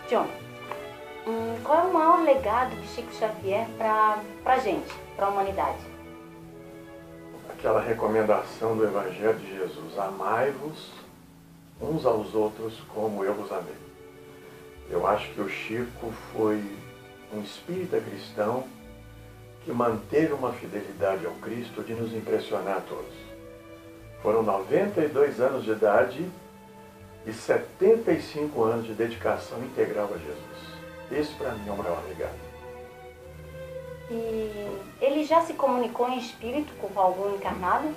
John, qual é o maior legado de Chico Xavier para a gente, para a humanidade? Aquela recomendação do Evangelho de Jesus: amai-vos uns aos outros como eu vos amei. Eu acho que o Chico foi um espírita cristão que manteve uma fidelidade ao Cristo de nos impressionar a todos. Foram 92 anos de idade e 75 anos de dedicação integral a Jesus. Esse, para mim, é o maior legado. E ele já se comunicou em espírito com algum encarnado?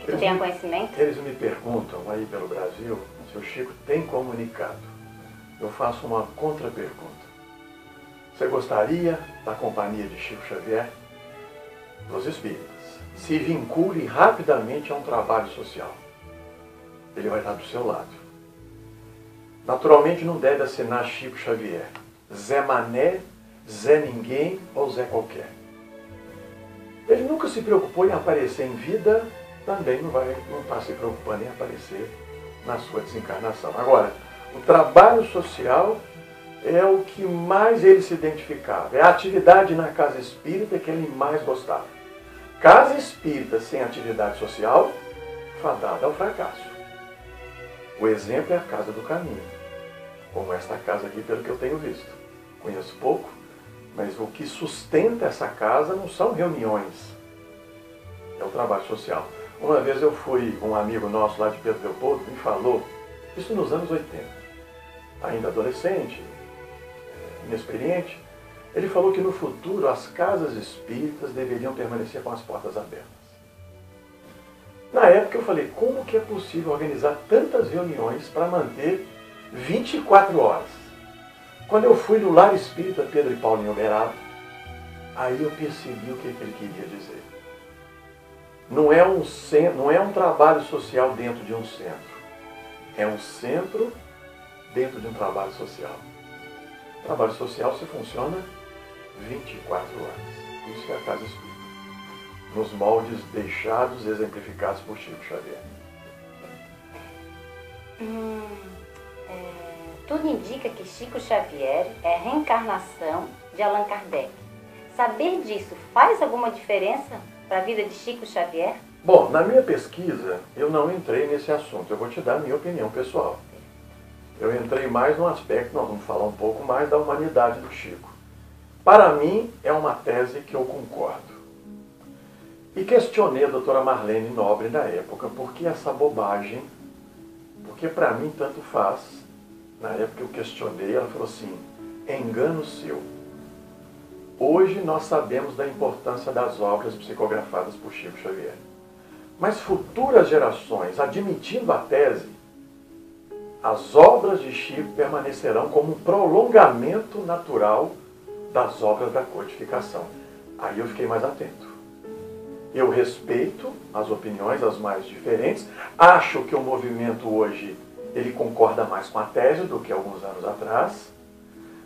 Que tu tenha conhecimento? Eles me perguntam aí pelo Brasil se o Chico tem comunicado. Eu faço uma contra-pergunta. Você gostaria da companhia de Chico Xavier? Dos espíritas. Se vincule rapidamente a um trabalho social. Ele vai estar do seu lado. Naturalmente não deve assinar Chico Xavier. Zé Mané, Zé Ninguém ou Zé Qualquer. Ele nunca se preocupou em aparecer em vida, também não está se preocupando em aparecer na sua desencarnação. Agora, o trabalho social é o que mais ele se identificava. É a atividade na casa espírita que ele mais gostava. Casa espírita sem atividade social, fadada ao fracasso. O exemplo é a Casa do Caminho, como esta casa aqui, pelo que eu tenho visto. Conheço pouco, mas o que sustenta essa casa não são reuniões, é o trabalho social. Uma vez um amigo nosso lá de Pedro Leopoldo me falou, isso nos anos 80, ainda adolescente, inexperiente, ele falou que no futuro as casas espíritas deveriam permanecer com as portas abertas. Na época eu falei, como que é possível organizar tantas reuniões para manter 24 horas? Quando eu fui no Lar Espírita Pedro e Paulo em Uberaba, aí eu percebi o que ele queria dizer. Não é um trabalho social dentro de um centro. É um centro dentro de um trabalho social. O trabalho social se funciona 24 horas. Isso é a Casa Espírita. Nos moldes deixados, exemplificados por Chico Xavier. Tudo indica que Chico Xavier é a reencarnação de Allan Kardec. Saber disso faz alguma diferença para a vida de Chico Xavier? Bom, na minha pesquisa, eu não entrei nesse assunto. Eu vou te dar a minha opinião pessoal. Eu entrei mais no aspecto, nós vamos falar um pouco mais da humanidade do Chico. Para mim, é uma tese que eu concordo. E questionei a doutora Marlene Nobre na época, por que essa bobagem? Porque para mim tanto faz. Na época eu questionei, ela falou assim, é engano seu. Hoje nós sabemos da importância das obras psicografadas por Chico Xavier. Mas futuras gerações, admitindo a tese, as obras de Chico permanecerão como um prolongamento natural das obras da codificação. Aí eu fiquei mais atento. Eu respeito as opiniões, as mais diferentes. Acho que o movimento hoje, ele concorda mais com a tese do que alguns anos atrás.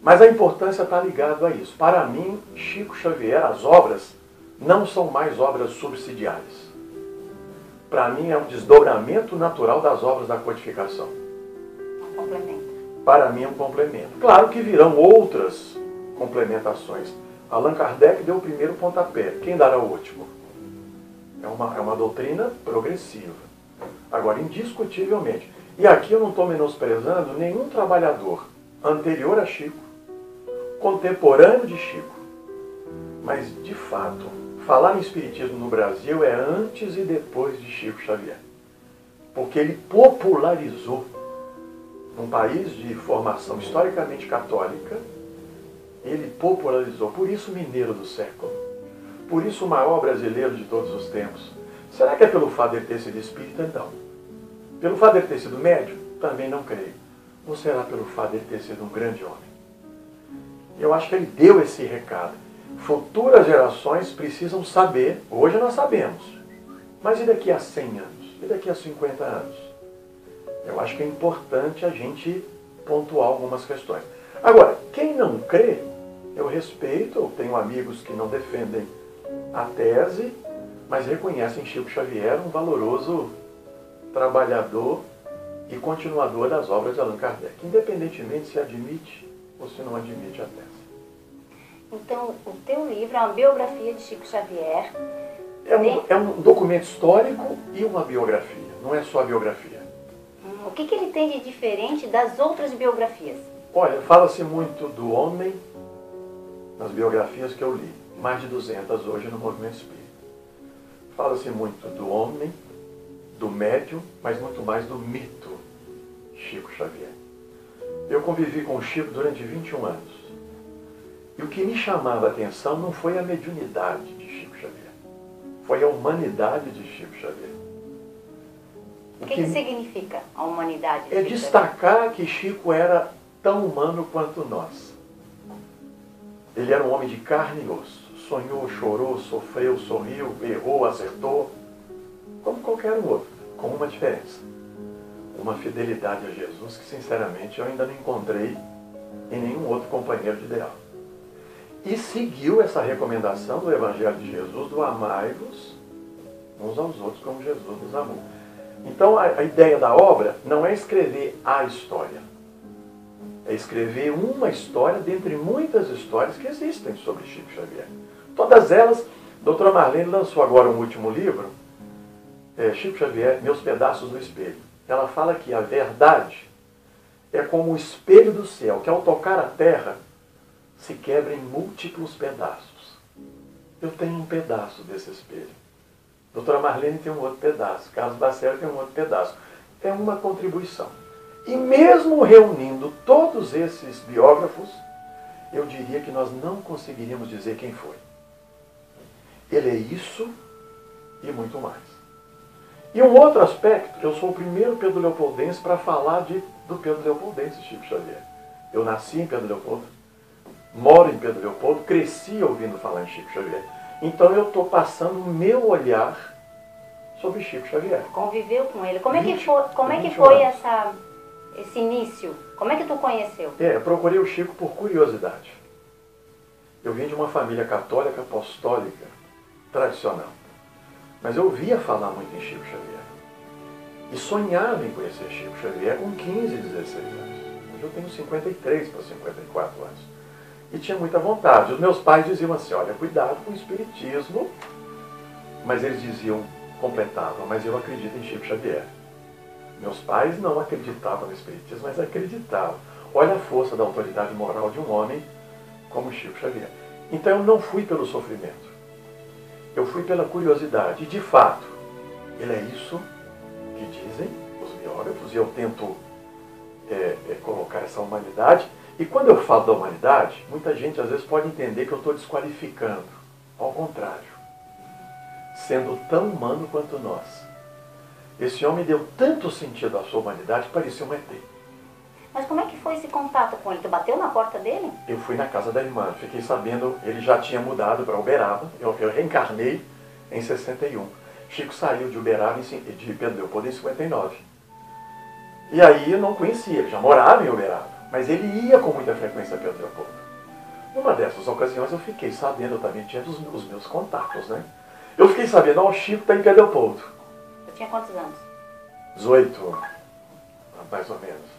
Mas a importância está ligada a isso. Para mim, Chico Xavier, as obras, não são mais obras subsidiárias. Para mim, é um desdobramento natural das obras da codificação. Um complemento. Para mim, é um complemento. Claro que virão outras complementações. Allan Kardec deu o primeiro pontapé. Quem dará o último? É uma doutrina progressiva. Agora, indiscutivelmente. E aqui eu não estou menosprezando nenhum trabalhador anterior a Chico, contemporâneo de Chico. Mas, de fato, falar em espiritismo no Brasil é antes e depois de Chico Xavier. Porque ele popularizou, num país de formação historicamente católica, ele popularizou. Por isso, mineiro do século. Por isso, o maior brasileiro de todos os tempos. Será que é pelo fato de ele ter sido espírita? Não. Pelo fato de ele ter sido médium? Também não creio. Ou será pelo fato de ele ter sido um grande homem? Eu acho que ele deu esse recado. Futuras gerações precisam saber, hoje nós sabemos, mas e daqui a 100 anos? E daqui a 50 anos? Eu acho que é importante a gente pontuar algumas questões. Agora, quem não crê, eu respeito, eu tenho amigos que não defendem a tese, mas reconhecem Chico Xavier um valoroso trabalhador e continuador das obras de Allan Kardec, independentemente se admite ou se não admite a tese. Então, o teu livro é uma biografia de Chico Xavier. É um documento histórico e uma biografia, não é só a biografia. O que ele tem de diferente das outras biografias? Olha, fala-se muito do homem nas biografias que eu li, mais de 200 hoje no movimento espírita. Fala-se muito do homem, do médium, mas muito mais do mito Chico Xavier. Eu convivi com o Chico durante 21 anos. E o que me chamava a atenção não foi a mediunidade de Chico Xavier, foi a humanidade de Chico Xavier. O que significa a humanidade de É Chico destacar Xavier? que Chico era tão humano quanto nós. Ele era um homem de carne e osso. Sonhou, chorou, sofreu, sorriu, errou, acertou, como qualquer um outro, com uma diferença. Uma fidelidade a Jesus que, sinceramente, eu ainda não encontrei em nenhum outro companheiro de ideal. E seguiu essa recomendação do Evangelho de Jesus, do amai-vos uns aos outros como Jesus nos amou. Então, a ideia da obra não é escrever a história. É escrever uma história dentre muitas histórias que existem sobre Chico Xavier. Todas elas, a doutora Marlene lançou agora um último livro, Chico Xavier, Meus Pedaços do Espelho. Ela fala que a verdade é como o espelho do céu, que ao tocar a terra, se quebra em múltiplos pedaços. Eu tenho um pedaço desse espelho. A doutora Marlene tem um outro pedaço. Carlos Bacelli tem um outro pedaço. É uma contribuição. E mesmo reunindo todos esses biógrafos, eu diria que nós não conseguiríamos dizer quem foi. Ele é isso e muito mais. E um outro aspecto, eu sou o primeiro Pedro Leopoldense para falar do Pedro Leopoldense, Chico Xavier. Eu nasci em Pedro Leopoldo, moro em Pedro Leopoldo, cresci ouvindo falar em Chico Xavier. Então eu estou passando o meu olhar sobre Chico Xavier. Conviveu com ele. Como é que foi esse início? Como é que tu conheceu? Eu procurei o Chico por curiosidade. Eu vim de uma família católica, apostólica, tradicional. Mas eu ouvia falar muito em Chico Xavier. E sonhava em conhecer Chico Xavier com 15, 16 anos. Hoje eu tenho 53 para 54 anos. E tinha muita vontade. Os meus pais diziam assim, olha, cuidado com o espiritismo. Mas eles diziam, completavam, mas eu acredito em Chico Xavier. Meus pais não acreditavam no espiritismo, mas acreditavam. Olha a força da autoridade moral de um homem como Chico Xavier. Então eu não fui pelo sofrimento. Eu fui pela curiosidade. E de fato, ele é isso que dizem os biógrafos, e eu tento colocar essa humanidade. E quando eu falo da humanidade, muita gente às vezes pode entender que eu estou desqualificando. Ao contrário. Sendo tão humano quanto nós. Esse homem deu tanto sentido à sua humanidade que parecia um ET. Mas como é que foi esse contato com ele? Tu bateu na porta dele? Eu fui na casa da irmã, fiquei sabendo, ele já tinha mudado para Uberaba, eu reencarnei em 61. Chico saiu de Uberaba, de Pedro Leopoldo, em 59. E aí eu não conhecia, ele já morava em Uberaba, mas ele ia com muita frequência a Pedro Leopoldo. Numa dessas ocasiões eu fiquei sabendo, eu também tinha os meus contatos, né? Eu fiquei sabendo, o Chico está em Pedro Leopoldo. Eu tinha quantos anos? 18, mais ou menos.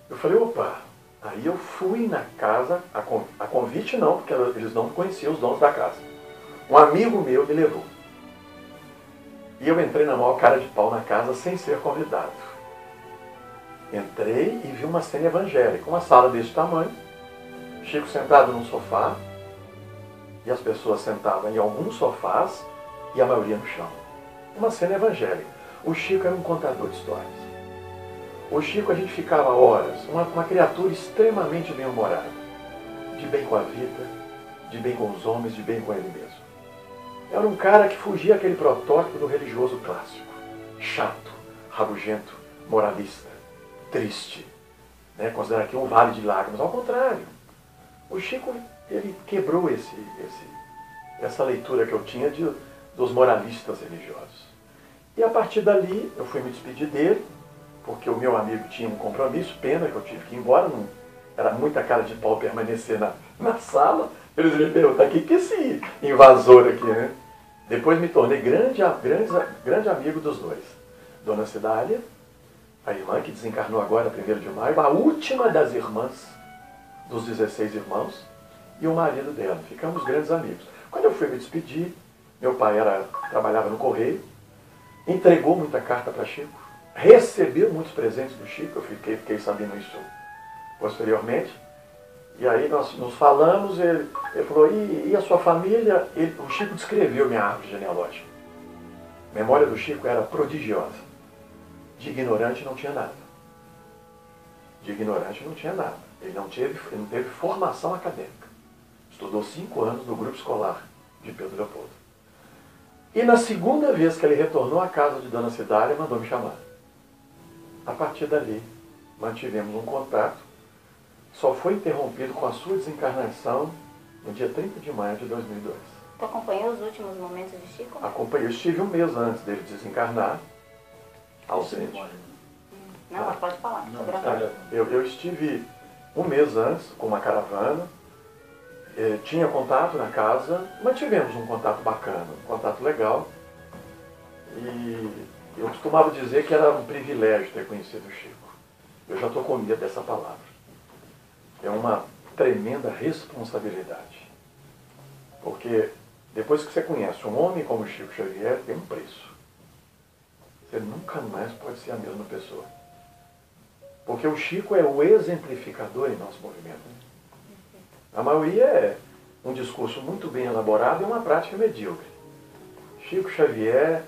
Eu falei, opa, aí eu fui na casa, a convite não, porque eles não conheciam os donos da casa. Um amigo meu me levou. E eu entrei na maior cara de pau na casa sem ser convidado. Entrei e vi uma cena evangélica, uma sala desse tamanho, Chico sentado num sofá, e as pessoas sentavam em alguns sofás, e a maioria no chão. Uma cena evangélica. O Chico era um contador de histórias. O Chico, a gente ficava horas, uma criatura extremamente bem-humorada, de bem com a vida, de bem com os homens, de bem com ele mesmo. Era um cara que fugia aquele protótipo do religioso clássico, chato, rabugento, moralista, triste, né? Considerado aqui um vale de lágrimas. Ao contrário, o Chico, ele quebrou essa leitura que eu tinha dos moralistas religiosos. E a partir dali, eu fui me despedir dele, porque o meu amigo tinha um compromisso, pena que eu tive que ir embora, não, era muita cara de pau permanecer na sala. Eles me perguntaram, o que é esse invasor aqui, né? Depois me tornei grande amigo dos dois. Dona Cidália, a irmã que desencarnou agora, 1º de maio, a última das irmãs dos 16 irmãos, e o marido dela. Ficamos grandes amigos. Quando eu fui me despedir, meu pai trabalhava no Correio, entregou muita carta para Chico, recebeu muitos presentes do Chico, eu fiquei sabendo isso posteriormente. E aí nós nos falamos, ele falou, e a sua família? O Chico descreveu minha árvore genealógica. A memória do Chico era prodigiosa. De ignorante não tinha nada. De ignorante não tinha nada. Ele não teve formação acadêmica. Estudou 5 anos no grupo escolar de Pedro Leopoldo. E na segunda vez que ele retornou à casa de Dona Cidália, mandou me chamar. A partir dali, mantivemos um contato. Só foi interrompido com a sua desencarnação no dia 30 de maio de 2002. Tu acompanhou os últimos momentos de Chico? Acompanhei. Eu estive um mês antes dele desencarnar, ausente. Não, mas pode falar. Eu estive um mês antes com uma caravana, tinha contato na casa, mantivemos um contato bacana, um contato legal. E eu costumava dizer que era um privilégio ter conhecido o Chico. Eu já estou com medo dessa palavra. É uma tremenda responsabilidade. Porque depois que você conhece um homem como Chico Xavier, tem um preço. Você nunca mais pode ser a mesma pessoa. Porque o Chico é o exemplificador em nosso movimento. A maioria é um discurso muito bem elaborado e uma prática medíocre. Chico Xavier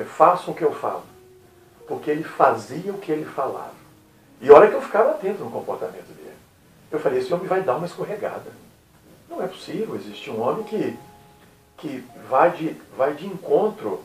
faça o que eu falo. Porque ele fazia o que ele falava. E olha que eu ficava atento no comportamento dele. Eu falei, esse homem vai dar uma escorregada. Não é possível existir um homem que vai de encontro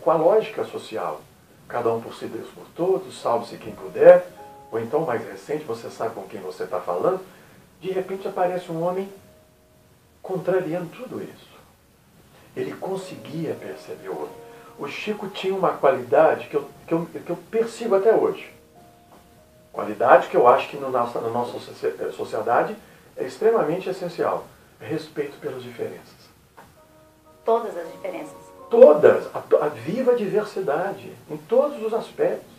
com a lógica social. Cada um por si, Deus por todos, salve-se quem puder. Ou então, mais recente, você sabe com quem você está falando. De repente aparece um homem contrariando tudo isso. Ele conseguia perceber o outro. O Chico tinha uma qualidade que eu persigo até hoje. Qualidade que eu acho que na nossa sociedade é extremamente essencial. Respeito pelas diferenças. Todas as diferenças. Todas. A viva diversidade. Em todos os aspectos.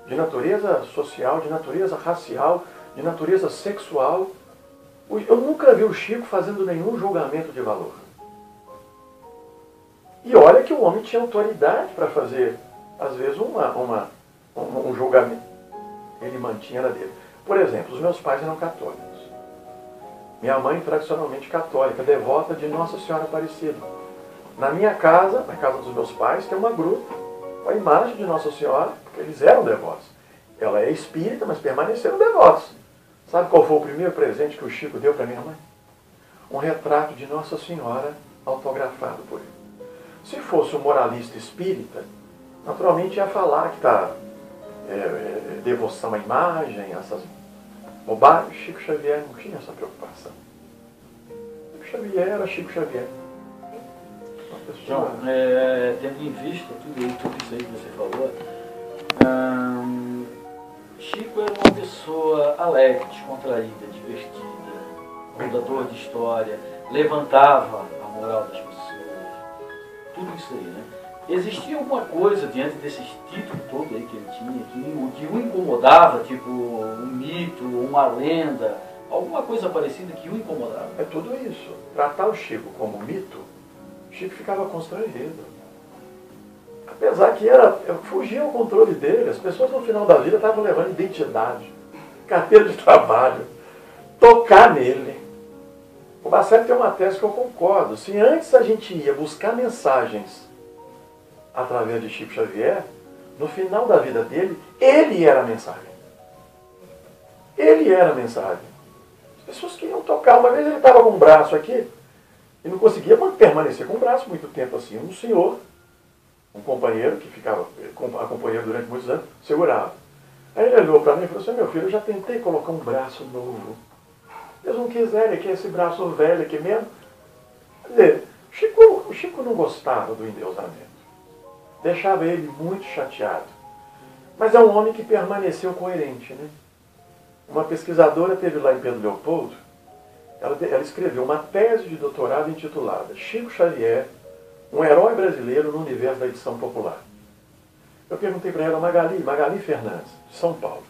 De natureza social, de natureza racial, de natureza sexual. Eu nunca vi o Chico fazendo nenhum julgamento de valor. E olha que o homem tinha autoridade para fazer, às vezes, um julgamento. Ele mantinha na dele. Por exemplo, os meus pais eram católicos. Minha mãe, tradicionalmente católica, devota de Nossa Senhora Aparecida. Na minha casa, na casa dos meus pais, tem uma gruta com a imagem de Nossa Senhora, porque eles eram devotos. Ela é espírita, mas permaneceram devotos. Sabe qual foi o primeiro presente que o Chico deu para minha mãe? Um retrato de Nossa Senhora autografado por ele. Se fosse um moralista espírita, naturalmente ia falar que está devoção à imagem, essas bobagens. Chico Xavier não tinha essa preocupação. Chico Xavier era Chico Xavier. Então, tendo em vista tudo isso aí que você falou, Chico era uma pessoa alegre, descontraída, divertida, contador de história, levantava a moral das pessoas, tudo isso aí, né? Existia alguma coisa diante desses títulos todos aí que ele tinha, que o incomodava, tipo um mito, uma lenda, alguma coisa parecida que o incomodava? É tudo isso. Tratar o Chico como mito, o Chico ficava constrangido. Apesar que fugia ao controle dele, as pessoas no final da vida estavam levando identidade, carteira de trabalho, tocar nele. O Bassett tem uma tese que eu concordo. Se antes a gente ia buscar mensagens através de Chico Xavier, no final da vida dele, ele era a mensagem. Ele era a mensagem. As pessoas queriam tocar. Uma vez ele estava com um braço aqui e não conseguia permanecer com o braço muito tempo assim. Um senhor, um companheiro que ficava acompanhando durante muitos anos, segurava. Aí ele olhou para mim e falou assim, meu filho, eu já tentei colocar um braço novo. Eles não quiserem que esse braço velho aqui mesmo. Quer dizer, o Chico não gostava do endeusamento. Deixava ele muito chateado. Mas é um homem que permaneceu coerente, né? Uma pesquisadora teve lá em Pedro Leopoldo, ela escreveu uma tese de doutorado intitulada Chico Xavier, um herói brasileiro no universo da edição popular. Eu perguntei para ela, Magali Fernandes, de São Paulo,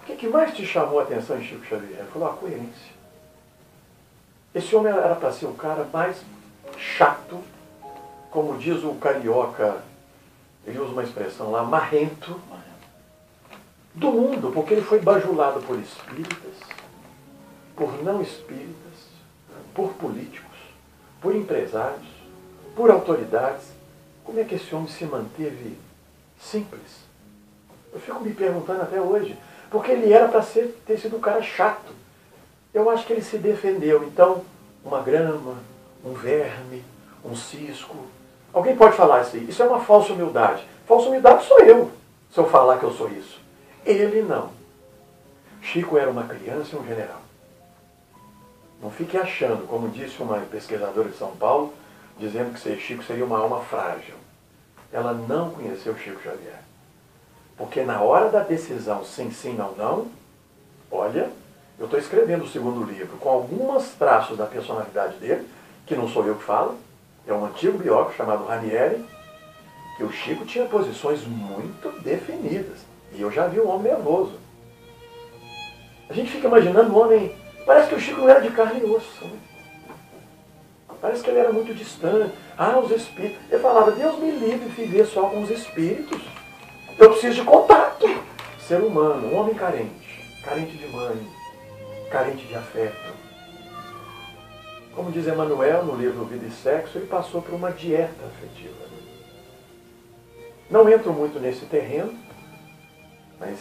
O que mais te chamou a atenção em Chico Xavier? Ele falou, a coerência. Esse homem era para ser o cara mais chato, como diz o carioca, ele usa uma expressão lá, marrento, do mundo, porque ele foi bajulado por espíritas, por não espíritas, por políticos, por empresários, por autoridades. Como é que esse homem se manteve simples? Eu fico me perguntando até hoje, porque ele era para ter sido um cara chato. Eu acho que ele se defendeu. Então, uma grama, um verme, um cisco. Alguém pode falar assim, isso é uma falsa humildade. Falsa humildade sou eu, se eu falar que eu sou isso. Ele não. Chico era uma criança e um general. Não fique achando, como disse uma pesquisadora de São Paulo, dizendo que Chico seria uma alma frágil. Ela não conheceu Chico Xavier. Porque na hora da decisão sim, sim, não, não, olha, eu estou escrevendo o segundo livro com alguns traços da personalidade dele, que não sou eu que falo, é um antigo biógrafo chamado Ranieri, que o Chico tinha posições muito definidas. E eu já vi um homem nervoso. A gente fica imaginando um homem... Parece que o Chico não era de carne e osso. Né? Parece que ele era muito distante. Ah, os espíritos... Ele falava, Deus me livre de viver só com os espíritos. Eu preciso de contato. Ser humano, um homem carente. Carente de mãe. Carente de afeto. Como diz Emmanuel no livro Vida e Sexo, ele passou por uma dieta afetiva. Não entro muito nesse terreno, mas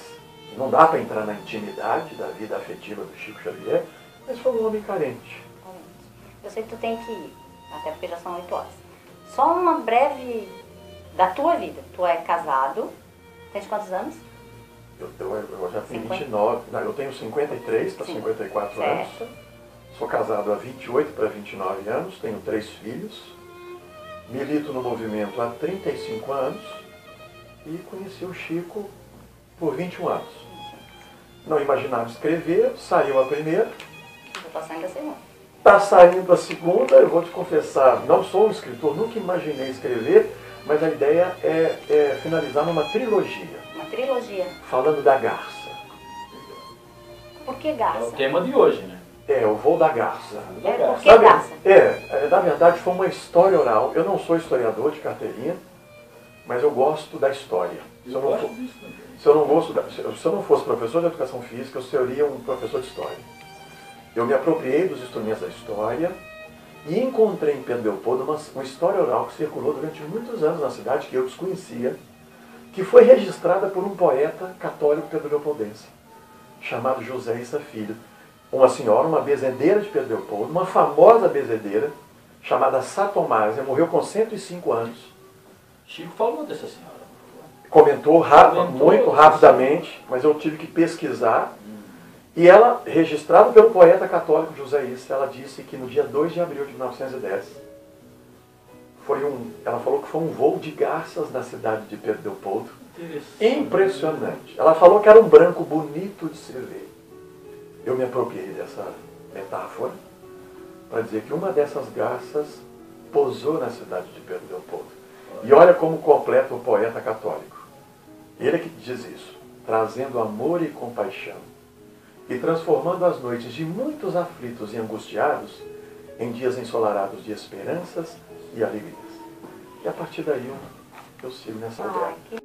não dá para entrar na intimidade da vida afetiva do Chico Xavier, mas foi um homem carente. Eu sei que tu tem que ir, até porque já são 8 horas. Só uma breve da tua vida. Tu é casado, tens quantos anos? Eu já tenho 29, não, eu tenho 53 para 54 anos. Sou casado há 28 para 29 anos, tenho 3 filhos. Milito no movimento há 35 anos e conheci o Chico por 21 anos. Não imaginava escrever, saiu a primeira. Estou saindo a segunda. Está saindo a segunda, eu vou te confessar, não sou um escritor, nunca imaginei escrever, mas a ideia é finalizar numa trilogia. Uma trilogia. Falando da garça. Por que garça? É o tema de hoje, né? É, o voo da garça. Por que garça? Na verdade foi uma história oral. Eu não sou historiador de carteirinha, mas eu gosto da história. Se eu não fosse professor de educação física, eu seria um professor de história. Eu me apropriei dos instrumentos da história e encontrei em Pedro Leopoldo uma história oral que circulou durante muitos anos na cidade, que eu desconhecia, que foi registrada por um poeta católico pedro-leopoldense, chamado José Issa Filho. Uma senhora, uma bezedeira de Pedro Leopoldo, uma famosa bezedeira, chamada Satomásia, morreu com 105 anos. Chico falou dessa senhora. Comentou muito rapidamente, mas eu tive que pesquisar. E ela, registrada pelo poeta católico José Issa, ela disse que no dia 2 de abril de 1910, ela falou que foi um voo de garças na cidade de Pedro Leopoldo. Impressionante. Ela falou que era um branco bonito de se ver. Eu me apropriei dessa metáfora para dizer que uma dessas garças pousou na cidade de Pedro Leopoldo. E olha como completa o poeta católico. Ele é que diz isso, trazendo amor e compaixão e transformando as noites de muitos aflitos e angustiados em dias ensolarados de esperanças e alegrias. E a partir daí eu sigo nessa ideia.